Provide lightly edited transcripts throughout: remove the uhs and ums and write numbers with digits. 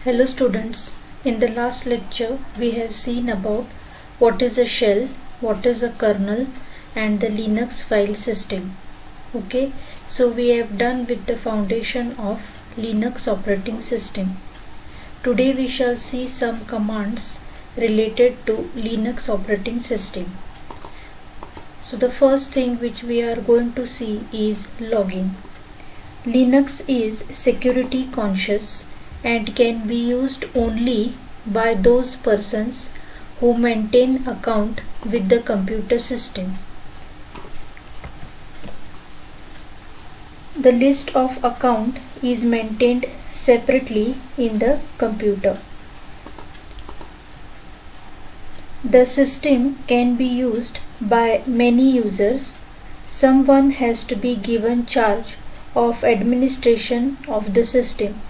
Hello students, in the last lecture we have seen about what is a shell, what is a kernel and the Linux file system. Okay, so we have done with the foundation of Linux operating system. Today we shall see some commands related to Linux operating system. So the first thing which we are going to see is login. Linux is security conscious and can be used only by those persons who maintain account with the computer system. The list of account is maintained separately in the computer. The system can be used by many users. Someone has to be given charge of administration of the system.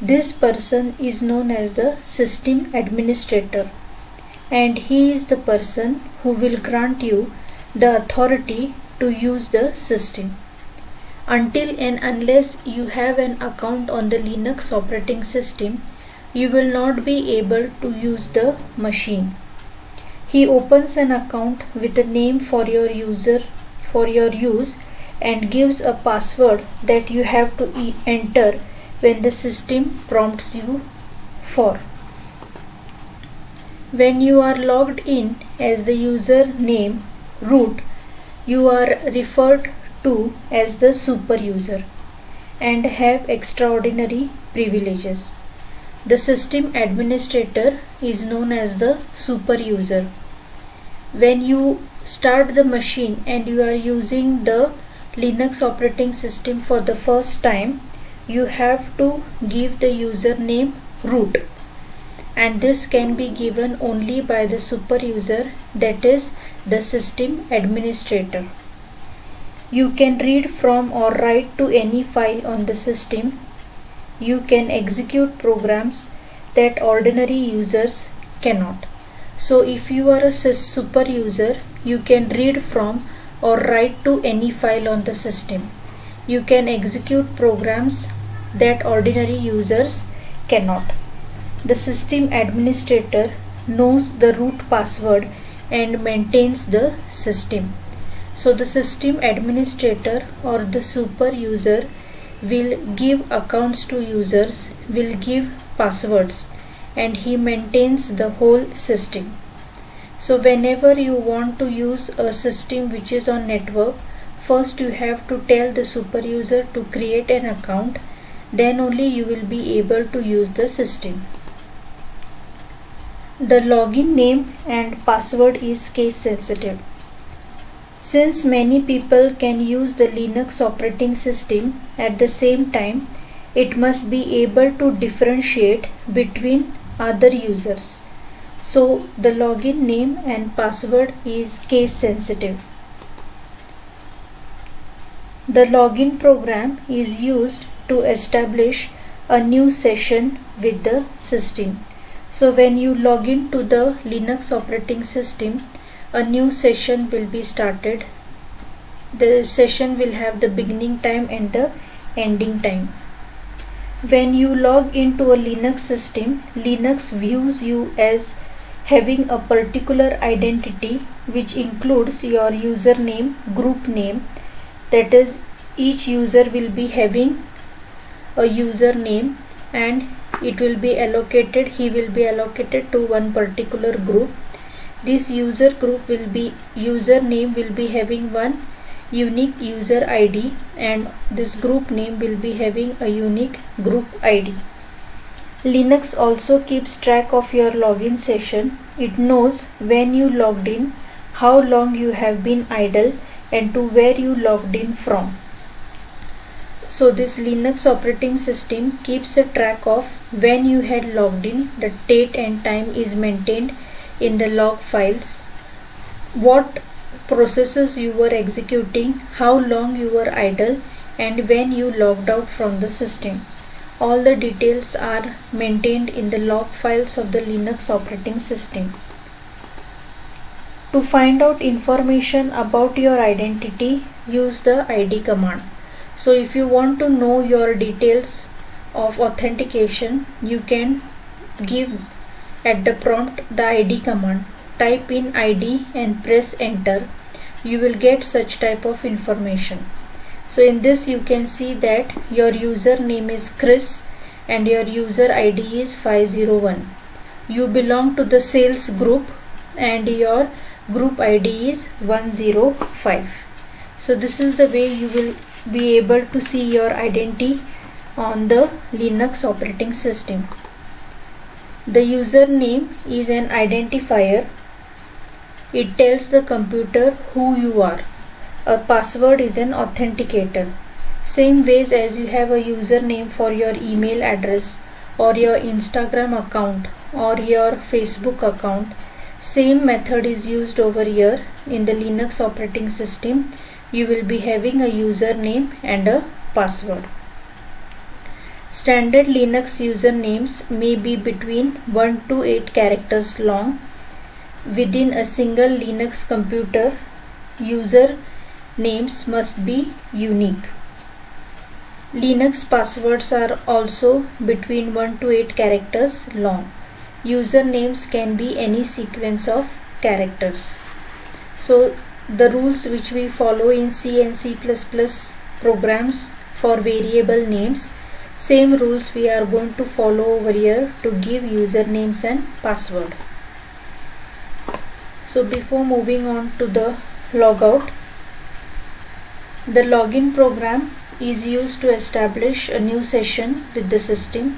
This person is known as the system administrator, and he is the person who will grant you the authority to use the system. Until and unless you have an account on the Linux operating system, you will not be able to use the machine. He opens an account with a name for your use and gives a password that you have to enter when the system prompts you for. When you are logged in as the username root, you are referred to as the super user and have extraordinary privileges. The system administrator is known as the super user. When you start the machine and you are using the Linux operating system for the first time, you have to give the username root, and this can be given only by the super user, that is the system administrator. You can read from or write to any file on the system. You can execute programs that ordinary users cannot. So if you are a super user, you can read from or write to any file on the system. You can execute programs that ordinary users cannot. The system administrator knows the root password and maintains the system. So the system administrator or the super user will give accounts to users, will give passwords, and he maintains the whole system. So whenever you want to use a system which is on network, first you have to tell the super user to create an account, then only you will be able to use the system. The login name and password is case sensitive. Since many people can use the Linux operating system at the same time, it must be able to differentiate between other users. So the login name and password is case sensitive. The login program is used to establish a new session with the system. So when you log in to the Linux operating system, a new session will be started. The session will have the beginning time and the ending time. When you log into a Linux system, Linux views you as having a particular identity which includes your username, group name, that is each user will be having a username and he will be allocated to one particular group. This user name will be having one unique user ID, and this group name will be having a unique group ID. Linux also keeps track of your login session. It knows when you logged in, how long you have been idle, and to where you logged in from. So this Linux operating system keeps a track of when you had logged in. The date and time is maintained in the log files. What processes you were executing, how long you were idle, and when you logged out from the system. All the details are maintained in the log files of the Linux operating system. To find out information about your identity, use the id command. So if you want to know your details of authentication, you can give at the prompt the ID command. Type in ID and press enter. You will get such type of information. So in this you can see that your username is Chris and your user ID is 501. You belong to the sales group and your group ID is 105. So this is the way you will be able to see your identity on the Linux operating system. The username is an identifier. It tells the computer who you are. A password is an authenticator. Same ways as you have a username for your email address or your Instagram account or your Facebook account, same method is used over here in the Linux operating system. You will be having a username and a password. Standard Linux usernames may be between 1 to 8 characters long. Within a single Linux computer, user names must be unique. Linux passwords are also between 1 to 8 characters long. Usernames can be any sequence of characters. So the rules which we follow in C and C++ programs for variable names, same rules we are going to follow over here to give usernames and password. So before moving on to the logout, the login program is used to establish a new session with the system.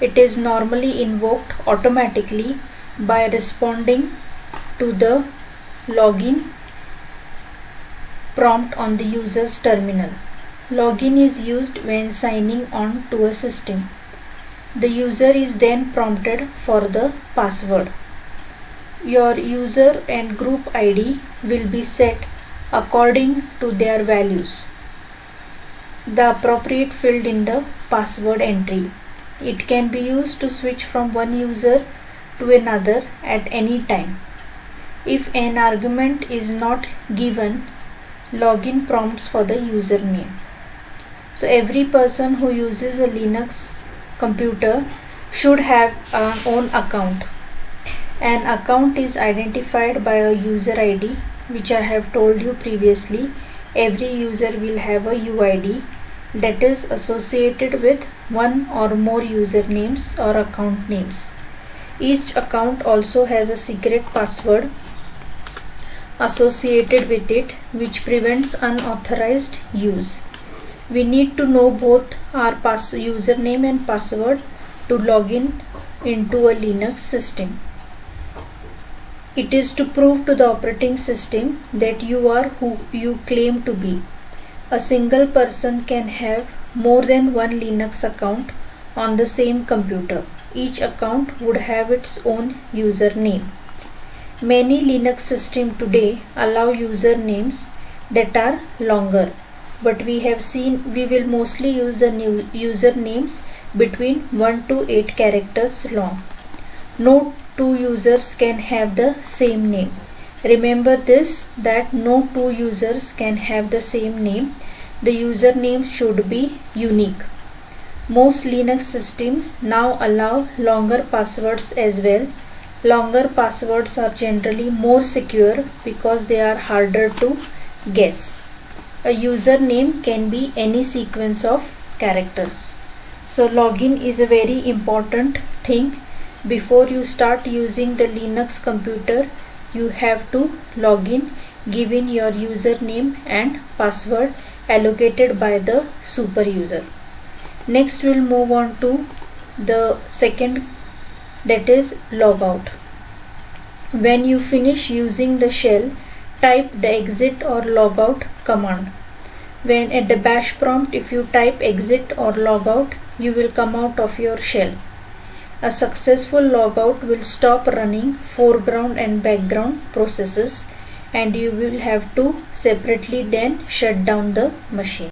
It is normally invoked automatically by responding to the login prompt on the user's terminal. Login is used when signing on to a system. The user is then prompted for the password. Your user and group ID will be set according to their values, the appropriate field in the password entry. It can be used to switch from one user to another at any time. If an argument is not given, login prompts for the username. So every person who uses a Linux computer should have an own account. An account is identified by a user ID, which I have told you previously. Every user will have a UID that is associated with one or more usernames or account names. Each account also has a secret password associated with it, which prevents unauthorized use. We need to know both our username and password to log in into a Linux system. It is to prove to the operating system that you are who you claim to be. A single person can have more than one Linux account on the same computer. Each account would have its own username. Many Linux systems today allow usernames that are longer, but we have seen we will mostly use the new usernames between 1 to 8 characters long. No two users can have the same name. Remember this, that no two users can have the same name. The username should be unique. Most Linux systems now allow longer passwords as well. Longer passwords are generally more secure because they are harder to guess. A username can be any sequence of characters. So login is a very important thing. Before you start using the Linux computer, you have to log in, give in your username and password allocated by the super user. Next we'll move on to the second, that is logout. When you finish using the shell, type the exit or logout command. When at the bash prompt, if you type exit or logout, you will come out of your shell. A successful logout will stop running foreground and background processes, and you will have to separately then shut down the machine.